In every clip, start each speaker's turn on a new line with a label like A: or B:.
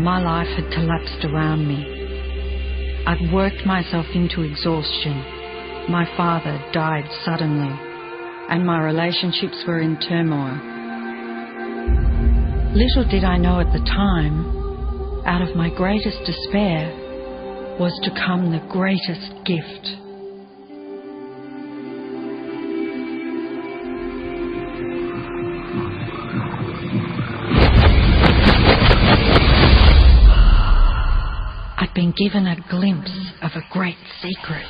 A: My life had collapsed around me. I'd worked myself into exhaustion. My father died suddenly, and my relationships were in turmoil. Little did I know at the time, out of my greatest despair was to come the greatest gift. I'd been given a glimpse of a great secret.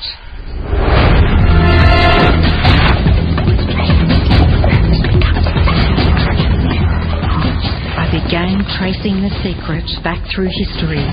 A: I began tracing the secret back through history.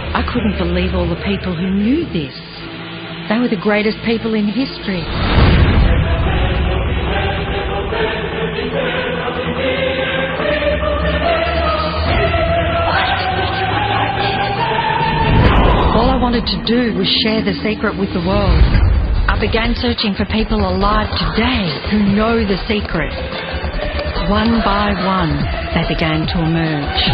A: I couldn't believe all the people who knew this. They were the greatest people in history. All I wanted to do was share the secret with the world. I began searching for people alive today who know the secret. One by one, they began to emerge.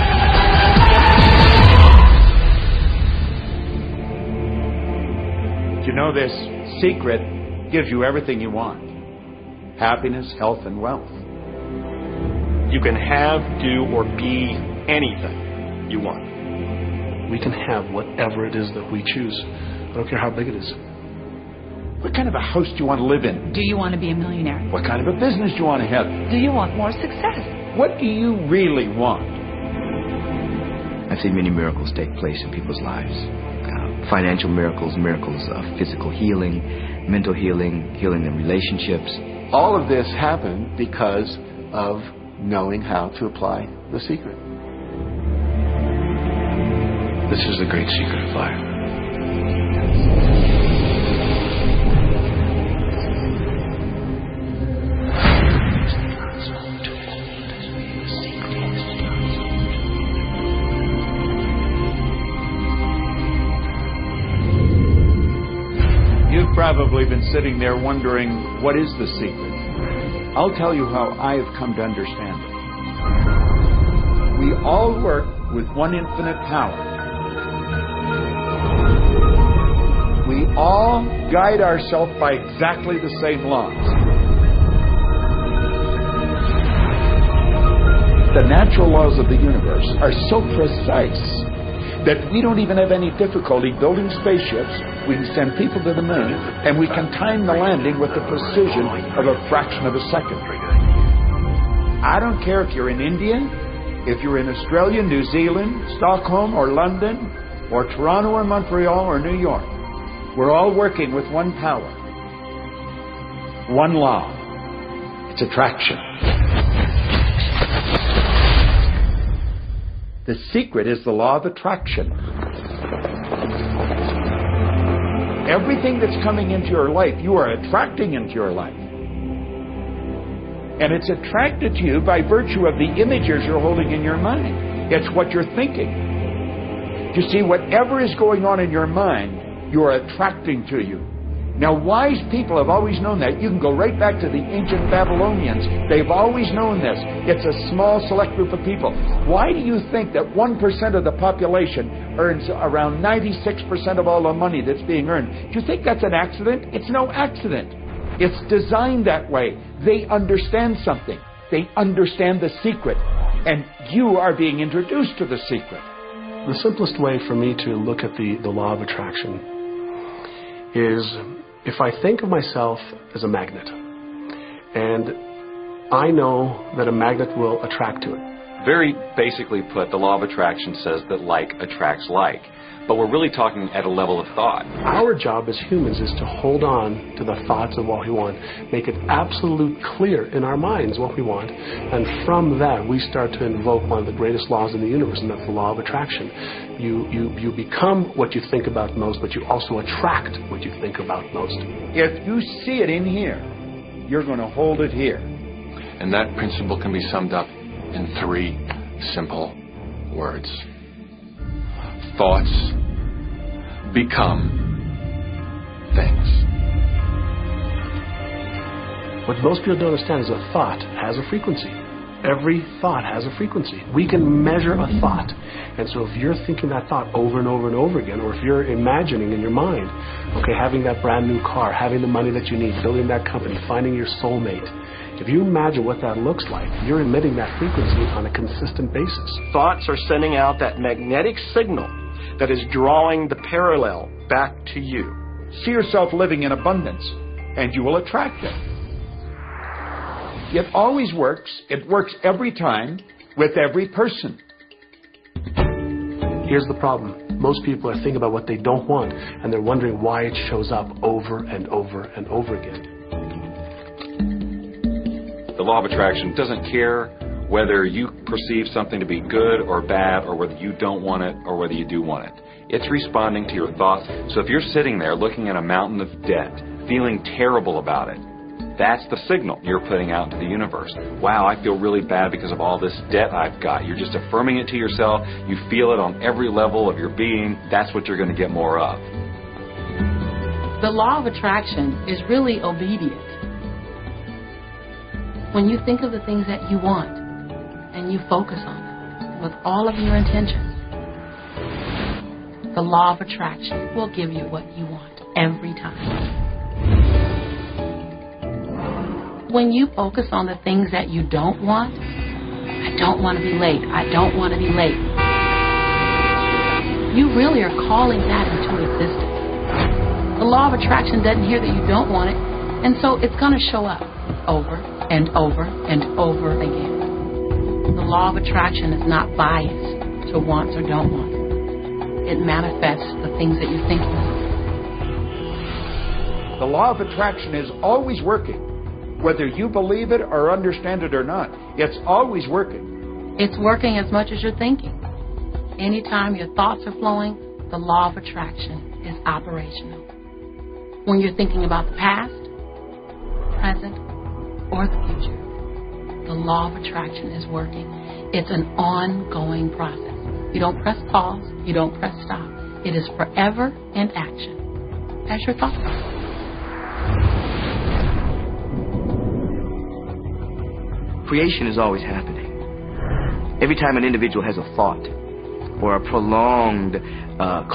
B: You know, this secret gives you everything you want. Happiness, health, and wealth.
C: You can have, do, or be anything you want. We can have whatever it is that we choose. I don't care how big it is.
B: What kind of a house do you want to live in?
A: Do you want to be a millionaire?
B: What kind of a business do you want to have?
A: Do you want more success?
B: What do you really want?
D: I've seen many miracles take place in people's lives. Financial miracles, miracles of physical healing, mental healing, healing in relationships.
B: All of this happened because of knowing how to apply the secret.
C: This is the great secret of life.
B: You've probably been sitting there wondering, what is the secret? I'll tell you how I have come to understand it. We all work with one infinite power. We all guide ourselves by exactly the same laws. The natural laws of the universe are so precise that we don't even have any difficulty building spaceships. We can send people to the moon, and we can time the landing with the precision of a fraction of a second. I don't care if you're in India, if you're in Australia, New Zealand, Stockholm, or London, or Toronto, or Montreal, or New York. We're all working with one power, one law. It's attraction. The secret is the law of attraction. Everything that's coming into your life, you are attracting into your life. And it's attracted to you by virtue of the images you're holding in your mind. It's what you're thinking. You see, whatever is going on in your mind, you are attracting to you. Now, wise people have always known that. You can go right back to the ancient Babylonians. They've always known this. It's a small, select group of people. Why do you think that 1% of the population earns around 96% of all the money that's being earned. Do you think that's an accident? It's no accident. It's designed that way. They understand something. They understand the secret. And you are being introduced to the secret.
C: The simplest way for me to look at the law of attraction is if I think of myself as a magnet, and I know that a magnet will attract to it.
E: Very basically put, the law of attraction says that like attracts like. But we're really talking at a level of thought.
C: Our job as humans is to hold on to the thoughts of what we want, make it absolute clear in our minds what we want, and from that we start to invoke one of the greatest laws in the universe, and that's the law of attraction. You become what you think about most, but you also attract what you think about most.
B: If you see it in here, you're going to hold it here.
F: And that principle can be summed up in 3 simple words. Thoughts become things.
C: What most people don't understand is a thought has a frequency. Every thought has a frequency. We can measure a thought. And so if you're thinking that thought over and over and over again, or if you're imagining in your mind, okay, having that brand new car, having the money that you need, building that company, finding your soulmate, if you imagine what that looks like, you're emitting that frequency on a consistent basis.
G: Thoughts are sending out that magnetic signal that is drawing the parallel back to you.
B: See yourself living in abundance, and you will attract it. It always works. It works every time with every person.
C: Here's the problem. Most people are thinking about what they don't want, and they're wondering why it shows up over and over and over again.
E: The law of attraction doesn't care whether you perceive something to be good or bad, or whether you don't want it or whether you do want it. It's responding to your thoughts. So if you're sitting there looking at a mountain of debt, feeling terrible about it, that's the signal you're putting out to the universe. Wow, I feel really bad because of all this debt I've got. You're just affirming it to yourself. You feel it on every level of your being. That's what you're going to get more of.
H: The law of attraction is really obedience. When you think of the things that you want and you focus on them with all of your intentions, the law of attraction will give you what you want every time. When you focus on the things that you don't want, I don't want to be late, I don't want to be late, you really are calling that into existence. The law of attraction doesn't hear that you don't want it, and so it's going to show up over and over and over again. The law of attraction is not biased to wants or don't want. It manifests the things that you think you want.
B: The law of attraction is always working. Whether you believe it or understand it or not, it's always working.
H: It's working as much as you're thinking. Anytime your thoughts are flowing, the law of attraction is operational. When you're thinking about the past, present, or the future, the law of attraction is working. It's an ongoing process. You don't press pause, you don't press stop. It is forever in action as your thought process.
D: Creation is always happening. Every time an individual has a thought or a prolonged,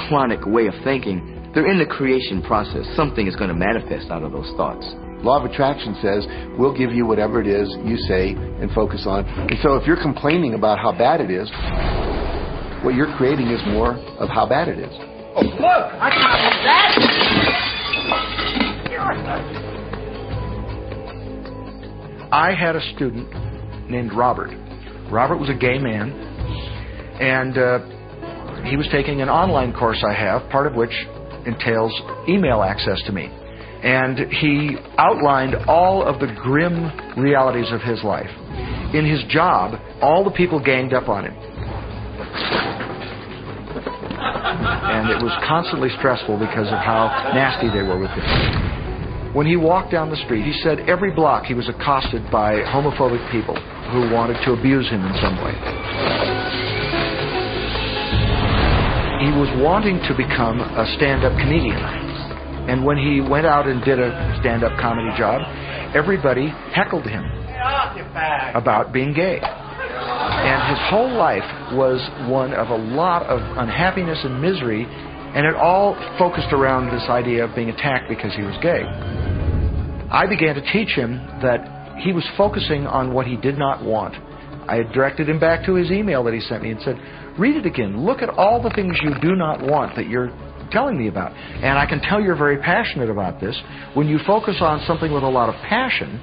D: chronic way of thinking, they're in the creation process. Something is going to manifest out of those thoughts.
I: Law of attraction says, we'll give you whatever it is you say and focus on. And so if you're complaining about how bad it is, what you're creating is more of how bad it is.
B: Oh, look! I can't that!
J: I had a student named Robert. Robert was a gay man, and he was taking an online course I have, part of which entails email access to me. And he outlined all of the grim realities of his life. In his job, all the people ganged up on him. And it was constantly stressful because of how nasty they were with him. When he walked down the street, he said every block he was accosted by homophobic people who wanted to abuse him in some way. He was wanting to become a stand-up comedian. And when he went out and did a stand-up comedy job, everybody heckled him about being gay. And his whole life was one of a lot of unhappiness and misery, and it all focused around this idea of being attacked because he was gay. I began to teach him that he was focusing on what he did not want. I had directed him back to his email that he sent me and said, read it again. Look at all the things you do not want that you're telling me about. And I can tell you're very passionate about this. When you focus on something with a lot of passion,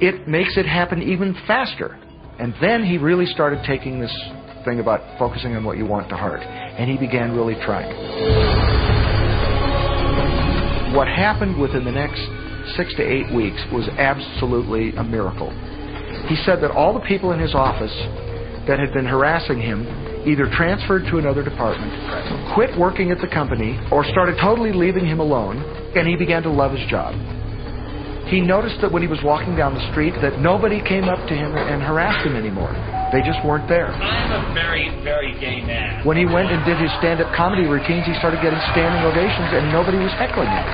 J: it makes it happen even faster. And then he really started taking this thing about focusing on what you want to heart. And he began really trying. What happened within the next 6 to 8 weeks was absolutely a miracle. He said that all the people in his office that had been harassing him either transferred to another department, quit working at the company, or started totally leaving him alone, and he began to love his job. He noticed that when he was walking down the street that nobody came up to him and harassed him anymore. They just weren't there.
K: I'm a very, very gay man.
J: When he went and did his stand-up comedy routines, he started getting standing ovations and nobody was heckling him.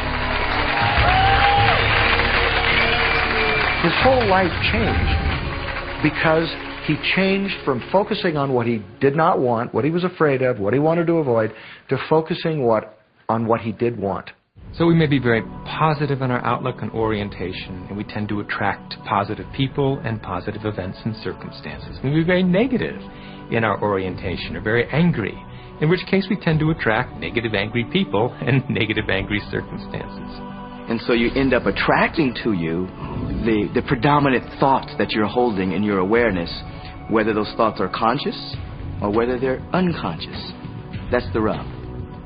J: His whole life changed because he changed from focusing on what he did not want, what he was afraid of, what he wanted to avoid, to focusing on what he did want.
L: So we may be very positive in our outlook and orientation, and we tend to attract positive people and positive events and circumstances. We may be very negative in our orientation, or very angry, in which case we tend to attract negative, angry people and negative, angry circumstances.
D: And so you end up attracting to you the predominant thoughts that you're holding in your awareness, whether those thoughts are conscious or whether they're unconscious. That's the rub.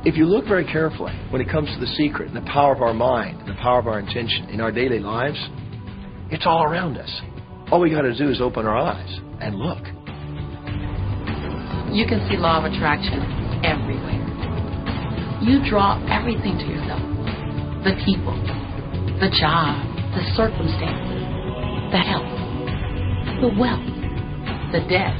G: If you look very carefully when it comes to the secret and the power of our mind and the power of our intention in our daily lives, it's all around us. All we got to do is open our eyes and look.
H: You can see law of attraction everywhere. You draw everything to yourself. The people, the job, the circumstances, the health, the wealth, the debt,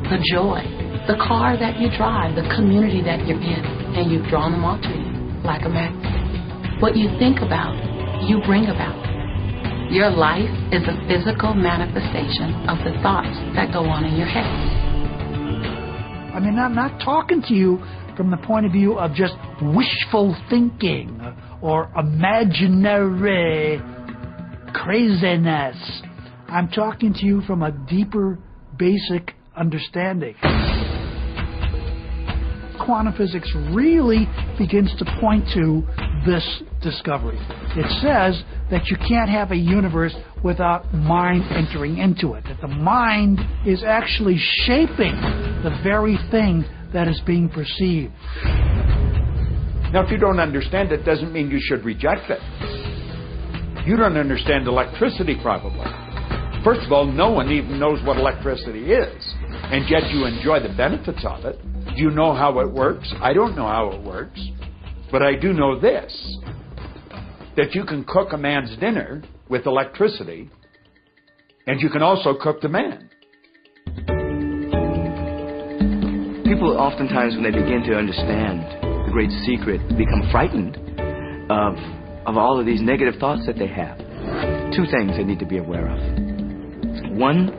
H: the joy, the car that you drive, the community that you're in, and you've drawn them all to you like a magnet. What you think about, you bring about. Your life is a physical manifestation of the thoughts that go on in your head.
M: I mean, I'm not talking to you from the point of view of just wishful thinking or imaginary craziness. I'm talking to you from a deeper, basic understanding. Quantum physics really begins to point to this discovery. It says that you can't have a universe without mind entering into it, that the mind is actually shaping the very thing that is being perceived.
B: Now, if you don't understand it, doesn't mean you should reject it. You don't understand electricity, probably. First of all, no one even knows what electricity is, and yet you enjoy the benefits of it. Do you know how it works? I don't know how it works, but I do know this, that you can cook a man's dinner with electricity, and you can also cook the man.
D: People oftentimes, when they begin to understand the great secret, become frightened of all of these negative thoughts that they have. Two things they need to be aware of. One,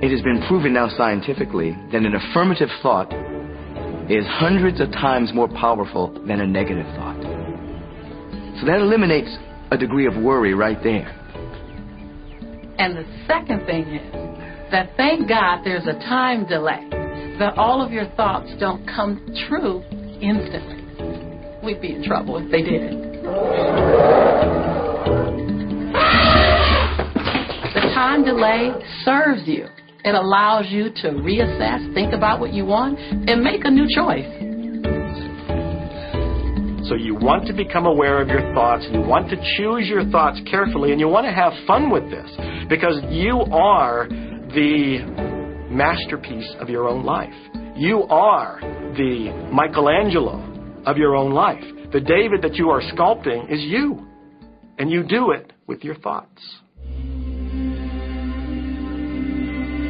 D: it has been proven now scientifically that an affirmative thought is hundreds of times more powerful than a negative thought. So that eliminates a degree of worry right there.
H: And the second thing is that thank God there's a time delay, that all of your thoughts don't come true instantly. We'd be in trouble if they did. The time delay serves you. It allows you to reassess, think about what you want, and make a new choice.
G: So you want to become aware of your thoughts, you want to choose your thoughts carefully, and you want to have fun with this, because you are the masterpiece of your own life. You are the Michelangelo of your own life. The David that you are sculpting is you, and you do it with your thoughts.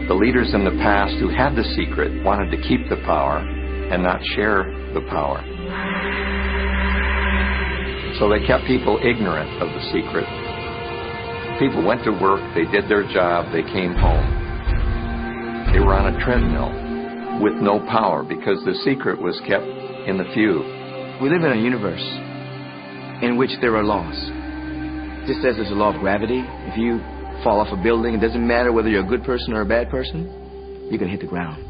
F: The leaders in the past who had the secret wanted to keep the power and not share the power. So they kept people ignorant of the secret. People went to work, they did their job, they came home. They were on a treadmill. with no power because the secret was kept in the few.
D: We live in a universe in which there are laws. Just as there's a law of gravity, if you fall off a building, it doesn't matter whether you're a good person or a bad person, you can hit the ground.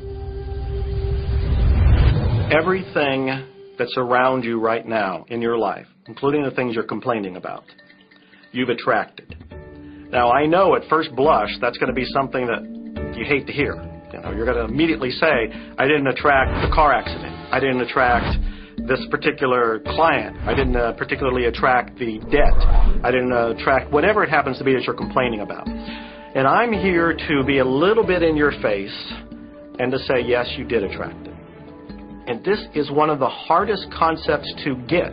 G: Everything that's around you right now in your life, including the things you're complaining about, you've attracted. Now, I know at first blush that's going to be something that you hate to hear. You know, you're going to immediately say, I didn't attract the car accident. I didn't attract this particular client. I didn't particularly attract the debt. I didn't attract whatever it happens to be that you're complaining about. And I'm here to be a little bit in your face and to say, yes, you did attract it. And this is one of the hardest concepts to get.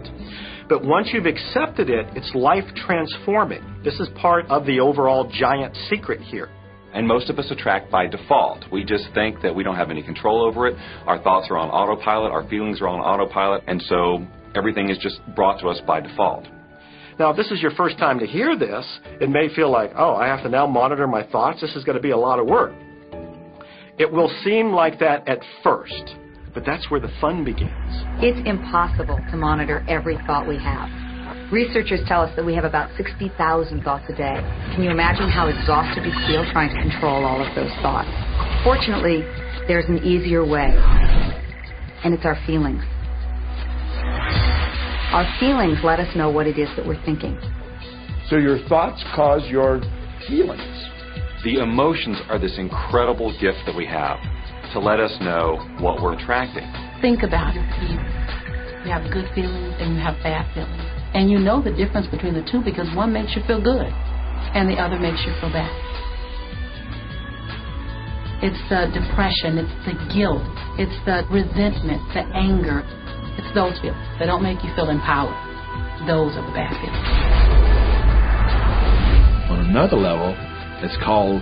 G: But once you've accepted it, it's life transforming. This is part of the overall giant secret here.
E: And most of us attract by default. We just think that we don't have any control over it. Our thoughts are on autopilot. Our feelings are on autopilot. And so everything is just brought to us by default.
G: Now, if this is your first time to hear this, it may feel like, oh, I have to now monitor my thoughts. This is going to be a lot of work. It will seem like that at first, but that's where the fun begins.
N: It's impossible to monitor every thought we have. Researchers tell us that we have about 60,000 thoughts a day. Can you imagine how exhausted you feel trying to control all of those thoughts? Fortunately, there's an easier way, and it's our feelings. Our feelings let us know what it is that we're thinking.
B: So your thoughts cause your feelings.
E: The emotions are this incredible gift that we have to let us know what we're attracting.
H: Think about it. You have good feelings and you have bad feelings. And you know the difference between the two because one makes you feel good and the other makes you feel bad. It's the depression, it's the guilt, it's the resentment, the anger. It's those feelings. They don't make you feel empowered. Those are the bad feelings.
O: On another level, it's called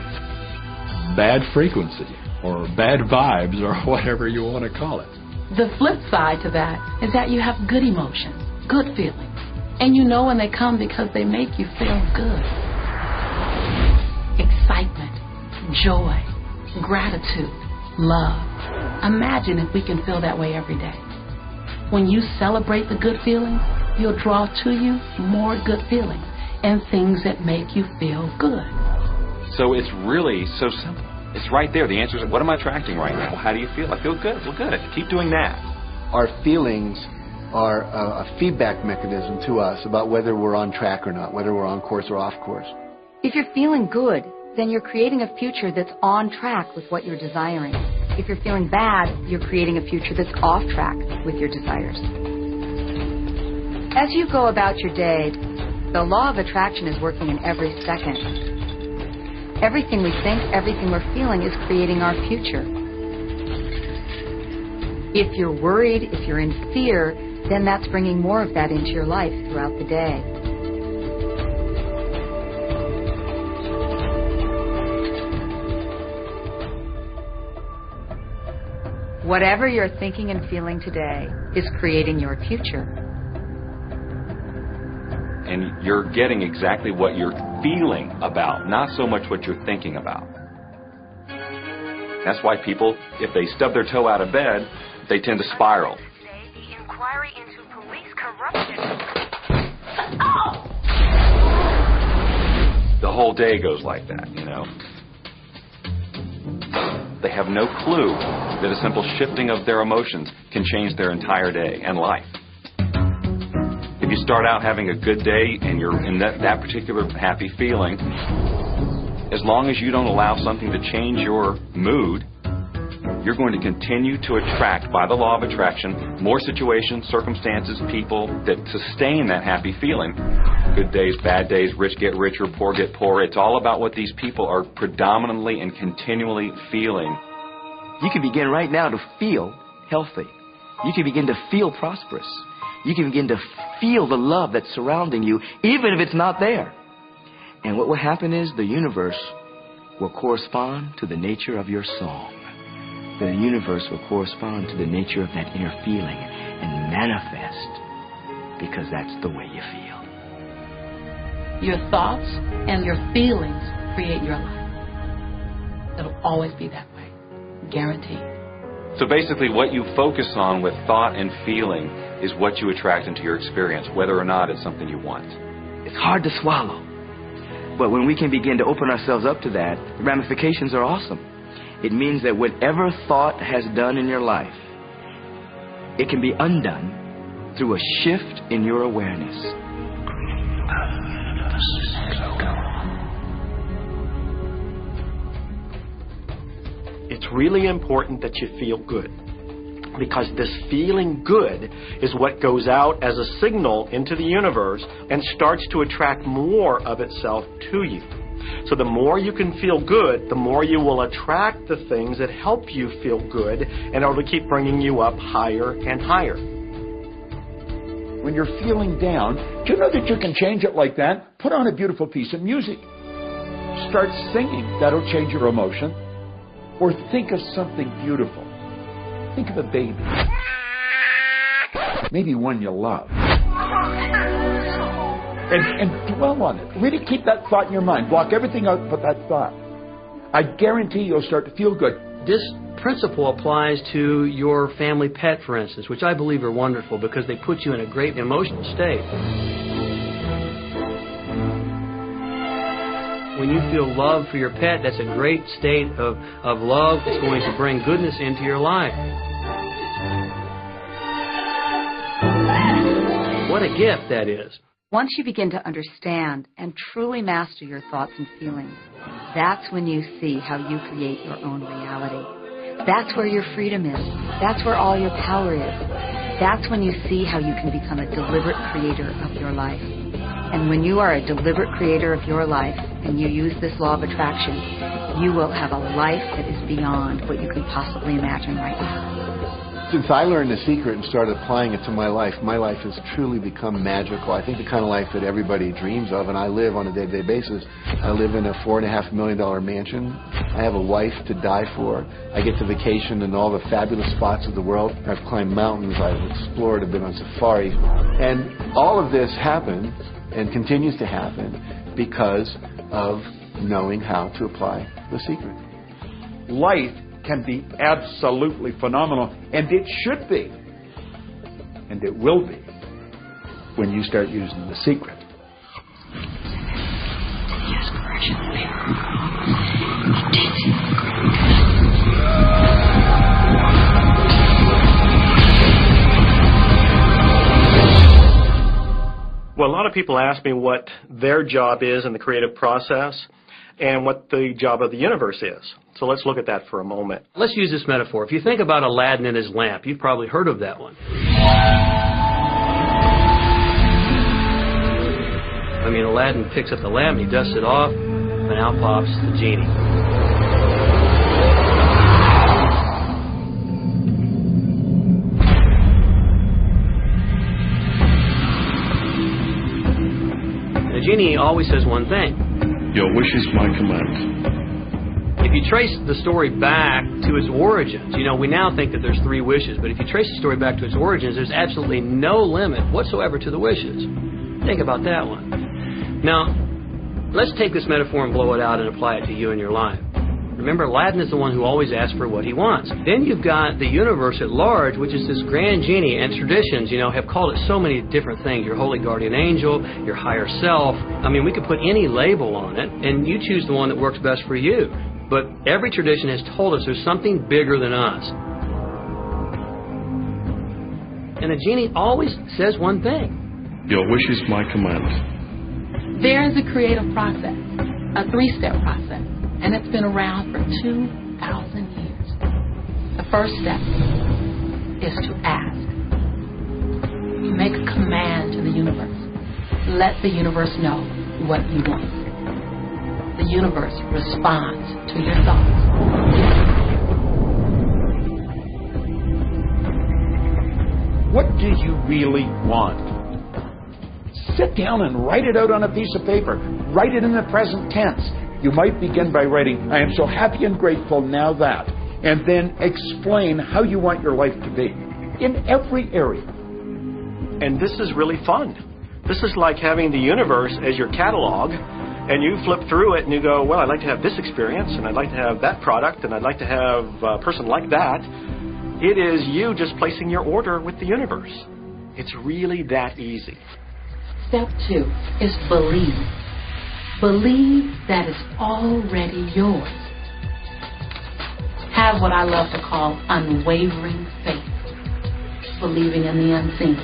O: bad frequency or bad vibes or whatever you want to call it.
H: The flip side to that is that you have good emotions, good feelings. And you know when they come because they make you feel good. Excitement, joy, gratitude, love. Imagine if we can feel that way every day. When you celebrate the good feelings, you'll draw to you more good feelings and things that make you feel good.
E: So it's really so simple. It's right there. The answer is, what am I attracting right now? Well, how do you feel? I feel good. Feel good. Keep doing that.
I: Our feelings are a feedback mechanism to us about whether we're on track or not, whether we're on course or off course.
N: If you're feeling good, then you're creating a future that's on track with what you're desiring. If you're feeling bad, you're creating a future that's off track with your desires. As you go about your day, the law of attraction is working in every second. Everything we think, everything we're feeling is creating our future. If you're worried, if you're in fear, then that's bringing more of that into your life throughout the day. Whatever you're thinking and feeling today is creating your future.
E: And you're getting exactly what you're feeling about, not so much what you're thinking about. That's why people, if they stub their toe out of bed, they tend to spiral.
P: Inquiry into police corruption.
E: The whole day goes like that, you know. They have no clue that a simple shifting of their emotions can change their entire day and life. If you start out having a good day and you're in that particular happy feeling, as long as you don't allow something to change your mood, you're going to continue to attract, by the law of attraction, more situations, circumstances, people that sustain that happy feeling. Good days, bad days, rich get richer, poor get poorer. It's all about what these people are predominantly and continually feeling.
D: You can begin right now to feel healthy. You can begin to feel prosperous. You can begin to feel the love that's surrounding you, even if it's not there. And what will happen is the universe will correspond to the nature of your song. The universe will correspond to the nature of that inner feeling and manifest, because that's the way you feel.
H: Your thoughts and your feelings create your life. It'll always be that way. Guaranteed.
E: So basically what you focus on with thought and feeling is what you attract into your experience, whether or not it's something you want.
D: It's hard to swallow. But when we can begin to open ourselves up to that, the ramifications are awesome. It means that whatever thought has done in your life, it can be undone through a shift in your awareness.
G: It's really important that you feel good, because this feeling good is what goes out as a signal into the universe and starts to attract more of itself to you. So the more you can feel good, the more you will attract the things that help you feel good, and it'll keep bringing you up higher and higher.
B: When you're feeling down, do you know that you can change it like that? Put on a beautiful piece of music. Start singing. That'll change your emotion. Or think of something beautiful. Think of a baby. Maybe one you love. And dwell on it. Really keep that thought in your mind. Block everything out and put that thought. I guarantee you'll start to feel good.
Q: This principle applies to your family pet, for instance, which I believe are wonderful because they put you in a great emotional state. When you feel love for your pet, that's a great state of love. It's going to bring goodness into your life. What a gift that is.
N: Once you begin to understand and truly master your thoughts and feelings, that's when you see how you create your own reality. That's where your freedom is. That's where all your power is. That's when you see how you can become a deliberate creator of your life. And when you are a deliberate creator of your life and you use this law of attraction, you will have a life that is beyond what you can possibly imagine right now.
I: Since I learned the secret and started applying it to my life has truly become magical. I think the kind of life that everybody dreams of, and I live on a day-to-day basis. I live in a $4.5 million mansion. I have a wife to die for. I get to vacation in all the fabulous spots of the world. I've climbed mountains, I've explored, I've been on safari. And all of this happened and continues to happen because of knowing how to apply the secret.
B: Life can be absolutely phenomenal, and it should be, and it will be, when you start using the secret.
G: Well, a lot of people ask me what their job is in the creative process and what the job of the universe is. So let's look at that for a moment.
Q: Let's use this metaphor. If you think about Aladdin and his lamp, you've probably heard of that one. I mean, Aladdin picks up the lamp, he dusts it off, and out pops the genie. The genie always says one thing.
O: Your wish is my command.
Q: If you trace the story back to its origins, you know, we now think that there's 3 wishes, but if you trace the story back to its origins, there's absolutely no limit whatsoever to the wishes. Think about that one. Now, let's take this metaphor and blow it out and apply it to you in your life. Remember, Aladdin is the one who always asks for what he wants. Then you've got the universe at large, which is this grand genie, and traditions, you know, have called it so many different things. Your holy guardian angel, your higher self. I mean, we could put any label on it, and you choose the one that works best for you. But every tradition has told us there's something bigger than us. And a genie always says one thing.
O: Your wish is my command.
H: There is a creative process, a 3-step process, and it's been around for 2,000 years. The first step is to ask. You make a command to the universe. Let the universe know what you want. The universe responds to your thoughts.
B: What do you really want? Sit down and write it out on a piece of paper. Write it in the present tense. You might begin by writing, I am so happy and grateful now that, and then explain how you want your life to be in every area.
G: And this is really fun. This is like having the universe as your catalog, and you flip through it and you go, well, I'd like to have this experience, and I'd like to have that product, and I'd like to have a person like that. It is you just placing your order with the universe. It's really that easy.
H: Step 2 is believe. Believe that it's already yours. Have what I love to call unwavering faith. Believing in the unseen.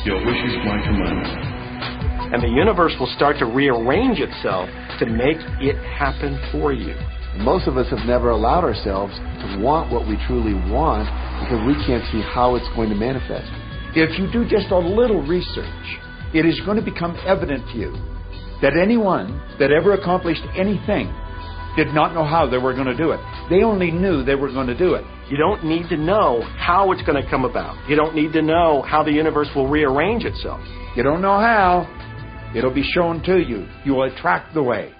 O: Your wish is my command.
G: And the universe will start to rearrange itself to make it happen for you.
I: Most of us have never allowed ourselves to want what we truly want because we can't see how it's going to manifest.
B: If you do just a little research, it is going to become evident to you that anyone that ever accomplished anything did not know how they were going to do it. They only knew they were going to do it.
G: You don't need to know how it's going to come about. You don't need to know how the universe will rearrange itself.
B: You don't know how. It'll be shown to you. You will attract the way.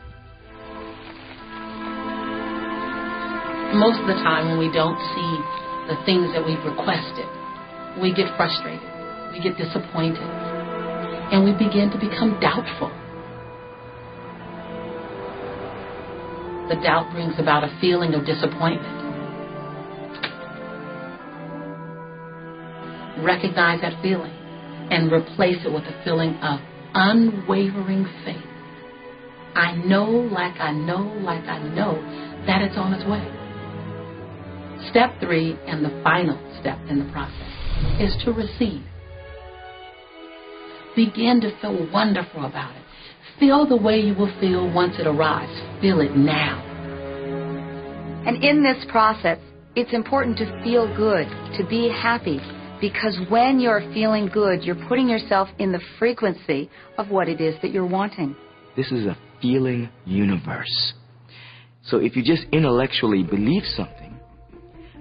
H: Most of the time when we don't see the things that we've requested, we get frustrated, we get disappointed, and we begin to become doubtful. The doubt brings about a feeling of disappointment. Recognize that feeling and replace it with a feeling of unwavering faith. I know, like I know, like I know that it's on its way. Step 3, and the final step in the process, is to receive. Begin to feel wonderful about it. Feel the way you will feel once it arrives. Feel it now.
N: And in this process, it's important to feel good, to be happy, because when you're feeling good, you're putting yourself in the frequency of what it is that you're wanting.
D: This is a feeling universe. So if you just intellectually believe something,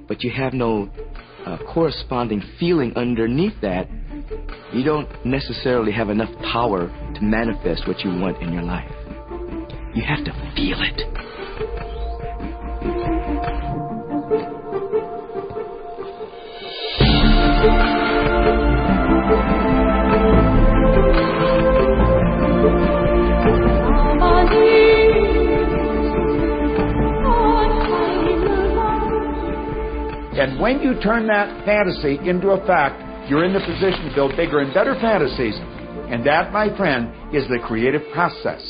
D: but you have no corresponding feeling underneath that, you don't necessarily have enough power to manifest what you want in your life. You have to feel it.
B: And when you turn that fantasy into a fact, you're in the position to build bigger and better fantasies. And that, my friend, is the creative process.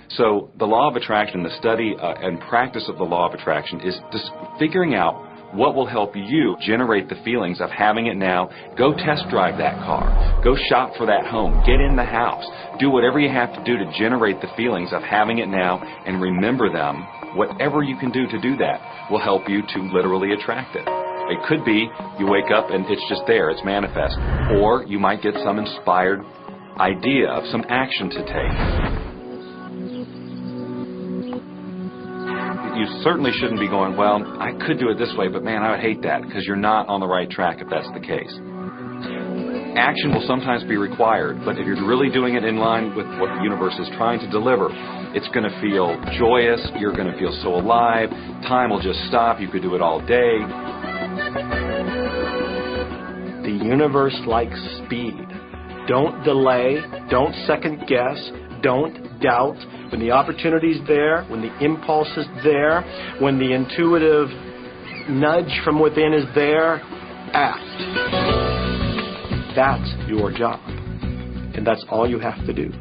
E: So the law of attraction, the study and practice of the law of attraction is just figuring out what will help you generate the feelings of having it now. Go test drive that car. Go shop for that home. Get in the house. Do whatever you have to do to generate the feelings of having it now, and remember them. Whatever you can do to do that will help you to literally attract it. It could be you wake up and it's just there, it's manifest. Or you might get some inspired idea of some action to take. You certainly shouldn't be going, well, I could do it this way, but man, I would hate that, because you're not on the right track if that's the case. Action will sometimes be required, but if you're really doing it in line with what the universe is trying to deliver, it's going to feel joyous, you're going to feel so alive, time will just stop, you could do it all day.
G: The universe likes speed. Don't delay, don't second guess, don't doubt. When the opportunity's there, when the impulse is there, when the intuitive nudge from within is there, act. That's your job. And that's all you have to do.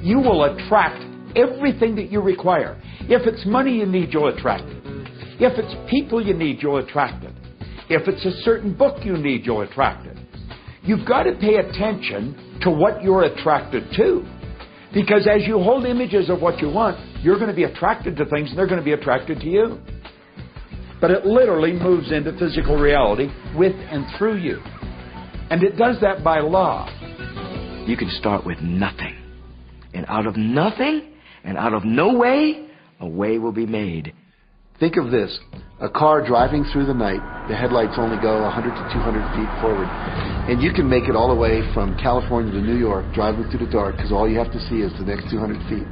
B: You will attract everything that you require. If it's money you need, you'll attract it. If it's people you need, you'll attract it. If it's a certain book you need, you'll attract it. You've got to pay attention to what you're attracted to. Because as you hold images of what you want, you're going to be attracted to things and they're going to be attracted to you. But it literally moves into physical reality with and through you. And it does that by law.
D: You can start with nothing. And out of nothing, and out of no way, a way will be made.
I: Think of this. A car driving through the night, the headlights only go 100 to 200 feet forward. And you can make it all the way from California to New York driving through the dark because all you have to see is the next 200 feet.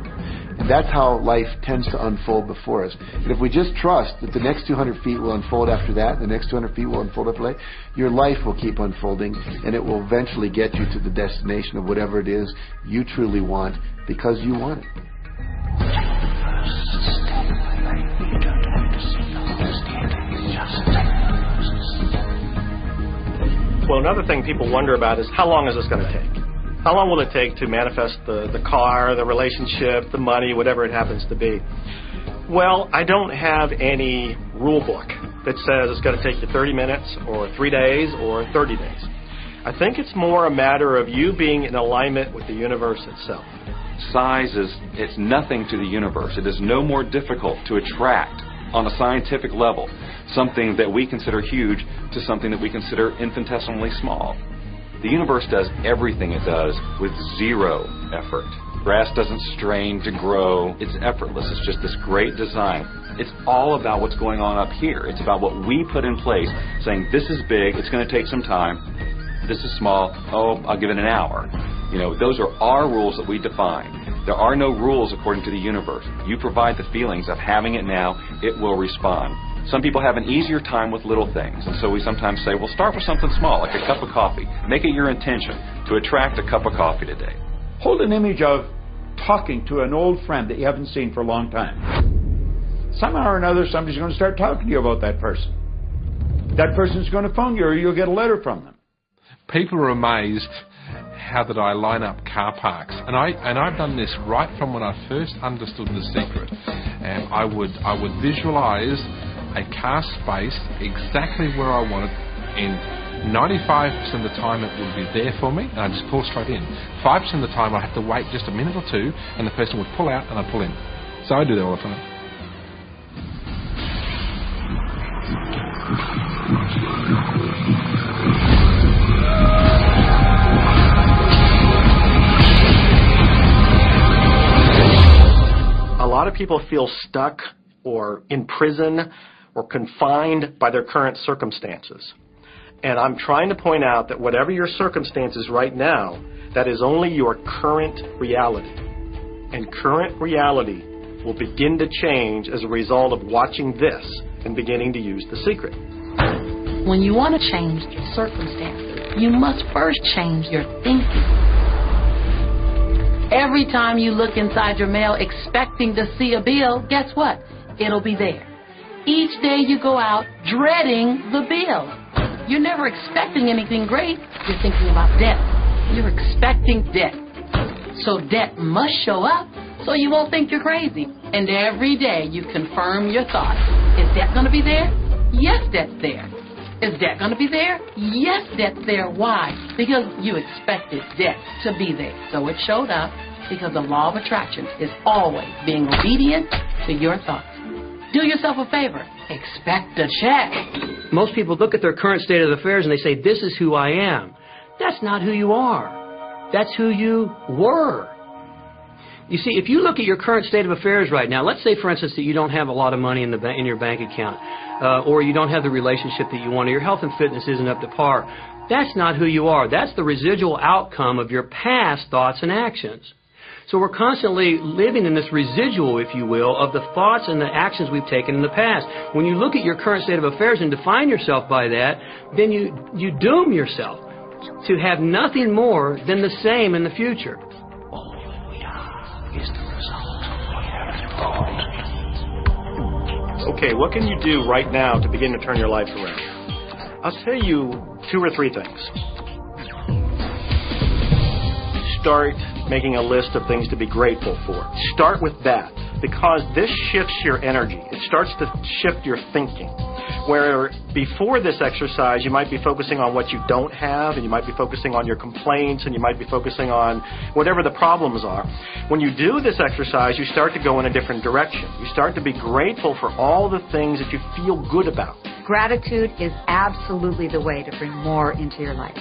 I: And that's how life tends to unfold before us. And if we just trust that the next 200 feet will unfold after that, the next 200 feet will unfold after that, your life will keep unfolding and it will eventually get you to the destination of whatever it is you truly want because you want it.
M: You don't understand. Just
G: Well, another thing people wonder about is how long is this going to take? How long will it take to manifest the car, the relationship, the money, whatever it happens to be? Well, I don't have any rule book that says it's going to take you 30 minutes or 3 days or 30 days. I think it's more a matter of you being in alignment with the universe itself.
E: Size it's nothing to the universe. It is no more difficult to attract on a scientific level something that we consider huge to something that we consider infinitesimally small. The universe does everything it does with zero effort. Grass doesn't strain to grow. It's effortless. It's just this great design. It's all about what's going on up here. It's about what we put in place, saying this is big, it's going to take some time. This is small, oh, I'll give it an hour. You know, those are our rules that we define. There are no rules according to the universe. You provide the feelings of having it now, it will respond. Some people have an easier time with little things, and so we sometimes say, well, start with something small, like a cup of coffee. Make it your intention to attract a cup of coffee today.
B: Hold an image of talking to an old friend that you haven't seen for a long time. Somehow or another, somebody's going to start talking to you about that person. That person's going to phone you, or you'll get a letter from them.
R: People are amazed how that I line up car parks, and I've done this right from when I first understood the secret. I would visualize a car space exactly where I want it. In 95% of the time it would be there for me, and I just pull straight in. 5% of the time I have to wait just a minute or two, and the person would pull out and I'd pull in. So I do that all the time.
G: A lot of people feel stuck or in prison or confined by their current circumstances. And I'm trying to point out that whatever your circumstances right now, that is only your current reality. And current reality will begin to change as a result of watching this and beginning to use the secret.
H: When you want to change your circumstances, you must first change your thinking. Every time you look inside your mail expecting to see a bill, guess what? It'll be there. Each day you go out dreading the bill. You're never expecting anything great. You're thinking about debt. You're expecting debt. So debt must show up so you won't think you're crazy. And every day you confirm your thoughts. Is debt going to be there? Yes, debt's there. Is debt going to be there? Yes, debt's there. Why? Because you expected debt to be there. So it showed up because the law of attraction is always being obedient to your thoughts. Do yourself a favor. Expect a check.
Q: Most people look at their current state of affairs and they say, this is who I am. That's not who you are. That's who you were. You see, if you look at your current state of affairs right now, let's say, for instance, that you don't have a lot of money in your bank account, or you don't have the relationship that you want, or your health and fitness isn't up to par. That's not who you are. That's the residual outcome of your past thoughts and actions. So we're constantly living in this residual, if you will, of the thoughts and the actions we've taken in the past. When you look at your current state of affairs and define yourself by that, then you doom yourself to have nothing more than the same in the future.
C: Is the result of what you have thought.
G: Okay, what can you do right now to begin to turn your life around? I'll tell you 2 or 3 things. Start making a list of things to be grateful for. Start with that, because this shifts your energy. It starts to shift your thinking. Where before this exercise, you might be focusing on what you don't have, and you might be focusing on your complaints, and you might be focusing on whatever the problems are. When you do this exercise, you start to go in a different direction. You start to be grateful for all the things that you feel good about.
N: Gratitude is absolutely the way to bring more into your life.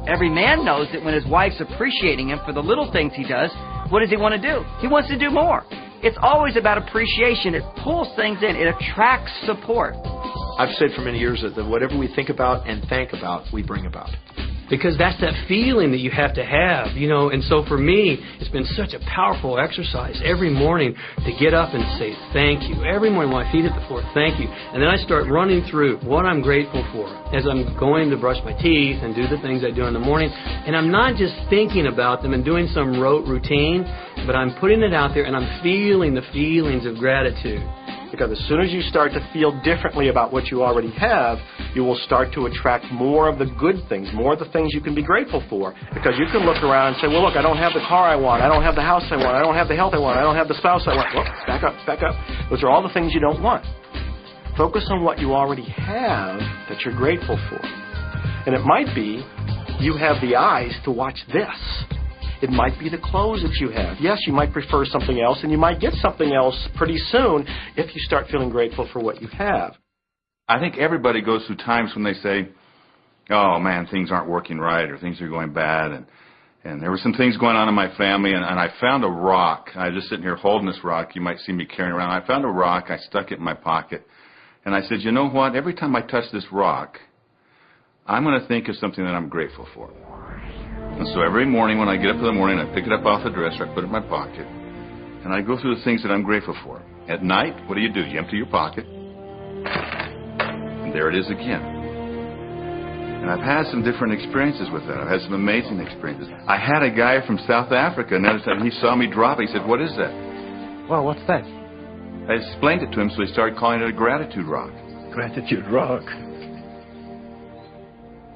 D: Every man knows that when his wife's appreciating him for the little things he does, what does he want to do? He wants to do more. It's always about appreciation. It pulls things in. It attracts support.
J: I've said for many years that whatever we think about and thank about, we bring about.
Q: Because that's that feeling that you have to have, you know. And so for me, it's been such a powerful exercise every morning to get up and say thank you. Every morning when my feet hit the floor, thank you. And then I start running through what I'm grateful for as I'm going to brush my teeth and do the things I do in the morning. And I'm not just thinking about them and doing some rote routine, but I'm putting it out there and I'm feeling the feelings of gratitude.
G: Because as soon as you start to feel differently about what you already have, you will start to attract more of the good things, more of the things you can be grateful for. Because you can look around and say, well, look, I don't have the car I want, I don't have the house I want, I don't have the health I want, I don't have the spouse I want. Well, back up, back up. Those are all the things you don't want. Focus on what you already have that you're grateful for. And it might be you have the eyes to watch this. It might be the clothes that you have. Yes, you might prefer something else, and you might get something else pretty soon if you start feeling grateful for what you have.
S: I think everybody goes through times when they say, oh, man, things aren't working right or things are going bad. And there were some things going on in my family, and I found a rock. I was just sitting here holding this rock. You might see me carrying around. I found a rock. I stuck it in my pocket. And I said, you know what? Every time I touch this rock, I'm going to think of something that I'm grateful for. And so every morning when I get up in the morning, I pick it up off the dresser, I put it in my pocket, and I go through the things that I'm grateful for. At night, what do? You empty your pocket, and there it is again. And I've had some different experiences with that. I've had some amazing experiences. I had a guy from South Africa, notice that he saw me drop it. He said, what is that?
T: Well, what's that?
S: I explained it to him, so he started calling it a gratitude rock.
T: Gratitude rock.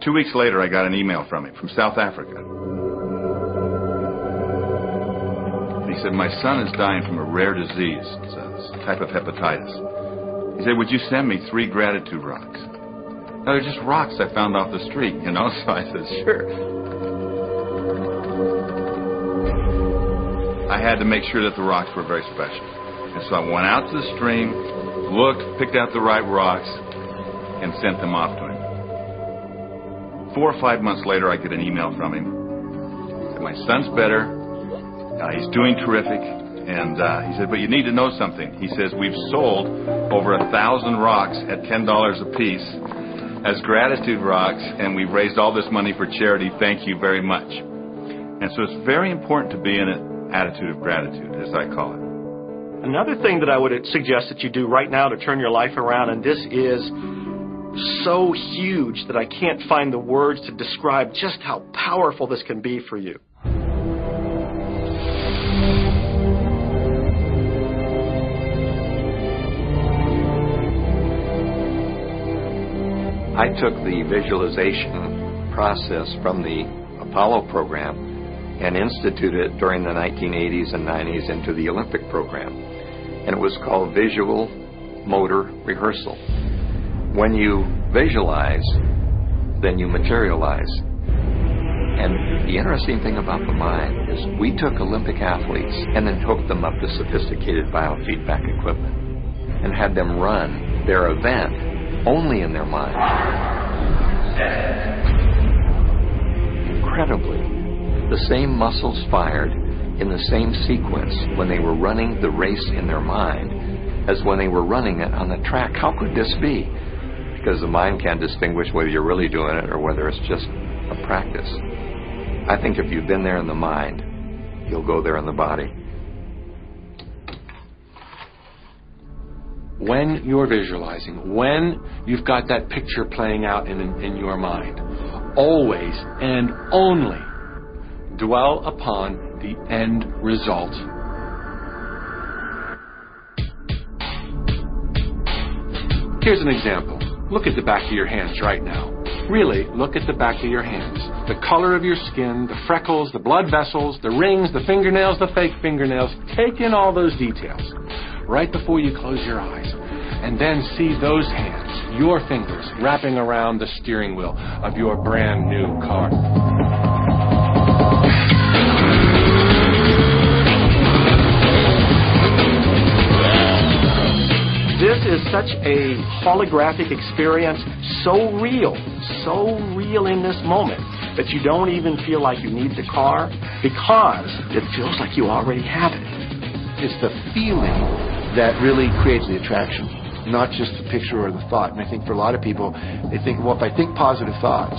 S: 2 weeks later, I got an email from him, from South Africa. He said, my son is dying from a rare disease. It's a type of hepatitis. He said, would you send me 3 gratitude rocks? Now, they're just rocks I found off the street, you know, so I said, sure. I had to make sure that the rocks were very special. And so I went out to the stream, looked, picked out the right rocks, and sent them off to him. 4 or 5 months later, I get an email from him. He said, my son's better. He's doing terrific. And he said, but you need to know something. He says, we've sold over 1,000 rocks at $10 a piece as gratitude rocks, and we've raised all this money for charity. Thank you very much. And so it's very important to be in an attitude of gratitude, as I call it.
G: Another thing that I would suggest that you do right now to turn your life around, and this is so huge that I can't find the words to describe just how powerful this can be for you.
F: I took the visualization process from the Apollo program and instituted it during the 1980s and 90s into the Olympic program. And it was called Visual Motor Rehearsal. When you visualize, then you materialize. And the interesting thing about the mind is we took Olympic athletes and then hooked them up to sophisticated biofeedback equipment and had them run their event only in their mind. Incredibly, the same muscles fired in the same sequence when they were running the race in their mind as when they were running it on the track. How could this be? Because the mind can't distinguish whether you're really doing it or whether it's just a practice. I think if you've been there in the mind, you'll go there in the body.
C: When you're visualizing, when you've got that picture playing out in your mind, always and only dwell upon the end result. Here's an example. Look at the back of your hands right now. Really, look at the back of your hands. The color of your skin, the freckles, the blood vessels, the rings, the fingernails, the fake fingernails. Take in all those details right before you close your eyes. And then see those hands, your fingers, wrapping around the steering wheel of your brand new car.
G: This is such a holographic experience, so real in this moment, that you don't even feel like you need the car because it feels like you already have it.
I: It's the feeling that really creates the attraction, not just the picture or the thought. And I think for a lot of people, they think, well, if I think positive thoughts,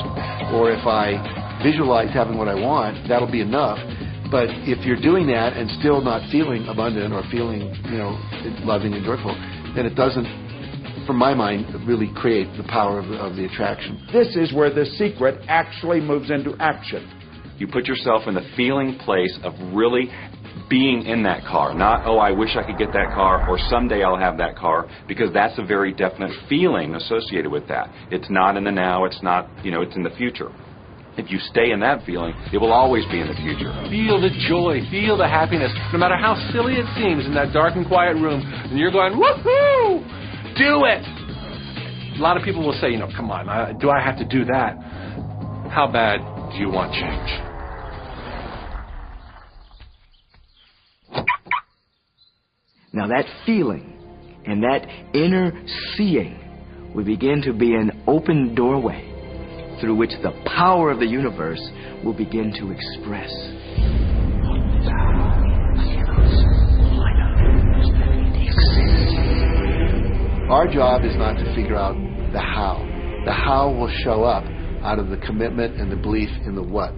I: or if I visualize having what I want, that'll be enough. But if you're doing that and still not feeling abundant or feeling, loving and joyful, then it doesn't, from my mind, really create the power of the attraction.
B: This is where the secret actually moves into action.
E: You put yourself in the feeling place of really being in that car, not, oh, I wish I could get that car, or someday I'll have that car, because that's a very definite feeling associated with that. It's not in the now, it's not, it's in the future. If you stay in that feeling, it will always be in the future.
R: Feel the joy, feel the happiness, no matter how silly it seems in that dark and quiet room, and you're going, woohoo! Do it! A lot of people will say, come on, do I have to do that? How bad do you want change?
D: Now that feeling and that inner seeing will begin to be an open doorway through which the power of the universe will begin to express.
I: Our job is not to figure out the how. The how will show up out of the commitment and the belief in the what.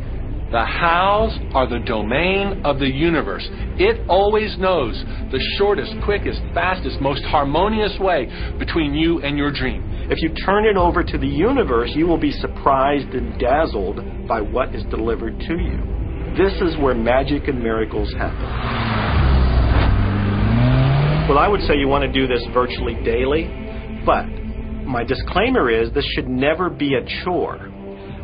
R: The hows are the domain of the universe. It always knows the shortest, quickest, fastest, most harmonious way between you and your dream.
G: If you turn it over to the universe, you will be surprised and dazzled by what is delivered to you. This is where magic and miracles happen. Well, I would say you want to do this virtually daily, but my disclaimer is this should never be a chore.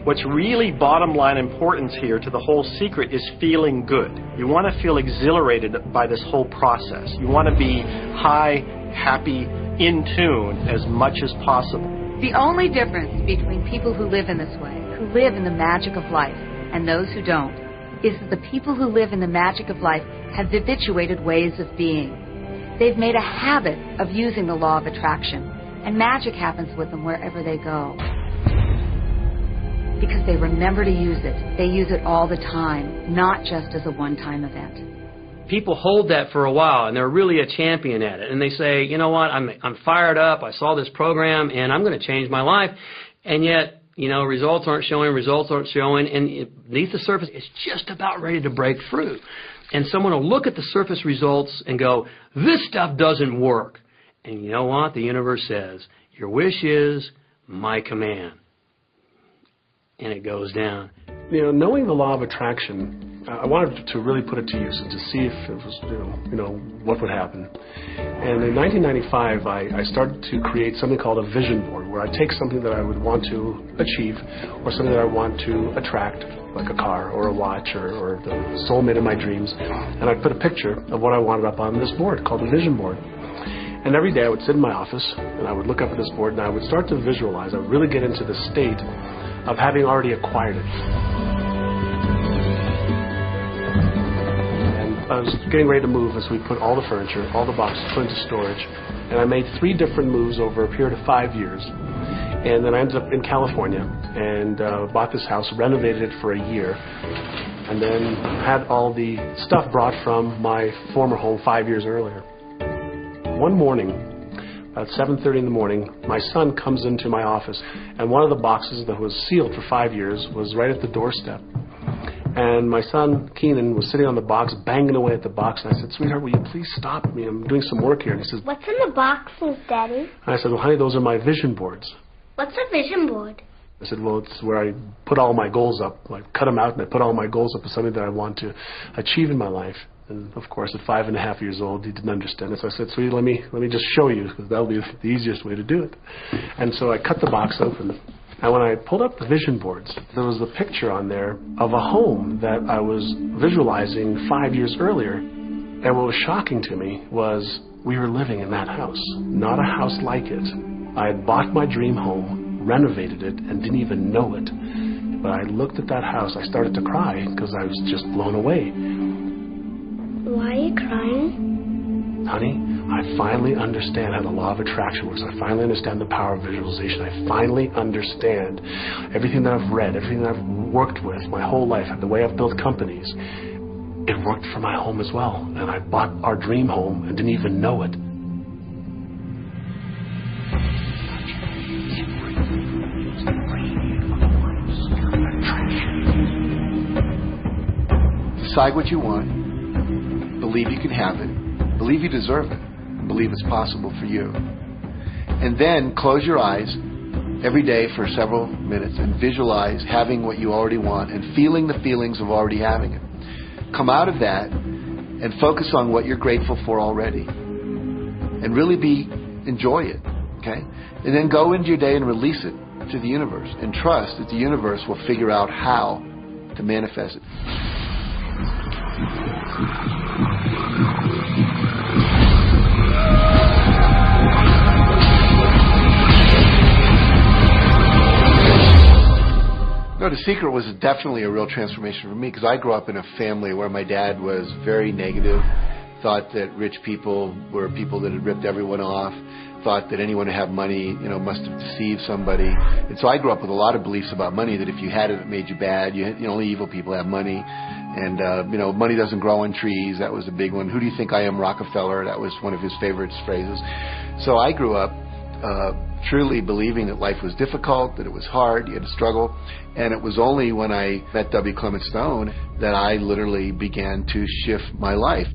G: What's really bottom line importance here to the whole secret is feeling good. You want to feel exhilarated by this whole process. You want to be high, happy, in tune as much as possible.
N: The only difference between people who live in this way, who live in the magic of life, and those who don't, is that the people who live in the magic of life have habituated ways of being. They've made a habit of using the law of attraction, and magic happens with them wherever they go. Because they remember to use it. They use it all the time, not just as a one-time event.
Q: People hold that for a while, and they're really a champion at it. And they say, you know what, I'm fired up. I saw this program, and I'm going to change my life. And yet, results aren't showing, and beneath the surface, it's just about ready to break through. And someone will look at the surface results and go, this stuff doesn't work. And you know what? The universe says, your wish is my command. And it goes down.
C: Knowing the law of attraction, I wanted to really put it to use and to see if it was, what would happen. And in 1995, I started to create something called a vision board, where I take something that I would want to achieve, or something that I want to attract, like a car or a watch or the soulmate of my dreams, and I'd put a picture of what I wanted up on this board called the vision board. And every day I would sit in my office and I would look up at this board and I would start to visualize. I would really get into the state of having already acquired it. And I was getting ready to move as we put all the furniture, all the boxes put into storage. And I made 3 different moves over a period of 5 years. And then I ended up in California and bought this house, renovated it for a year, and then had all the stuff brought from my former home 5 years earlier. One morning, about 7:30 in the morning, my son comes into my office, and one of the boxes that was sealed for 5 years was right at the doorstep. And my son, Keenan, was sitting on the box, banging away at the box, and I said, sweetheart, will you please stop me? I'm doing some work here. And he says,
U: what's in the boxes, Daddy?
C: And I said, well, honey, those are my vision boards.
U: What's a vision board?
C: I said, well, it's where I put all my goals up. I cut them out and I put all my goals up as something that I want to achieve in my life. And of course, at 5.5 years old, he didn't understand it. So I said, sweetie, let me just show you, because that'll be the easiest way to do it. And so I cut the box open. And when I pulled up the vision boards, there was a picture on there of a home that I was visualizing 5 years earlier. And what was shocking to me was we were living in that house, not a house like it. I had bought my dream home, renovated it, and didn't even know it. But I looked at that house, I started to cry because I was just blown away.
U: Why are you crying?
C: Honey, I finally understand how the law of attraction works. I finally understand the power of visualization. I finally understand everything that I've read, everything that I've worked with my whole life, the way I've built companies. It worked for my home as well. And I bought our dream home and didn't even know it.
I: Decide what you want. Believe you can have it. Believe you deserve it. And believe it's possible for you. And then close your eyes every day for several minutes and visualize having what you already want and feeling the feelings of already having it. Come out of that and focus on what you're grateful for already. And really enjoy it, okay? And then go into your day and release it to the universe and trust that the universe will figure out how to manifest it. No, The Secret was definitely a real transformation for me because I grew up in a family where my dad was very negative, thought that rich people were people that had ripped everyone off, thought that anyone who had money, must have deceived somebody. And so I grew up with a lot of beliefs about money, that if you had it, it made you bad. Only evil people have money. And, money doesn't grow on trees. That was a big one. Who do you think I am, Rockefeller? That was one of his favorite phrases. So I grew up truly believing that life was difficult, that it was hard, you had to struggle. And it was only when I met W. Clement Stone that I literally began to shift my life.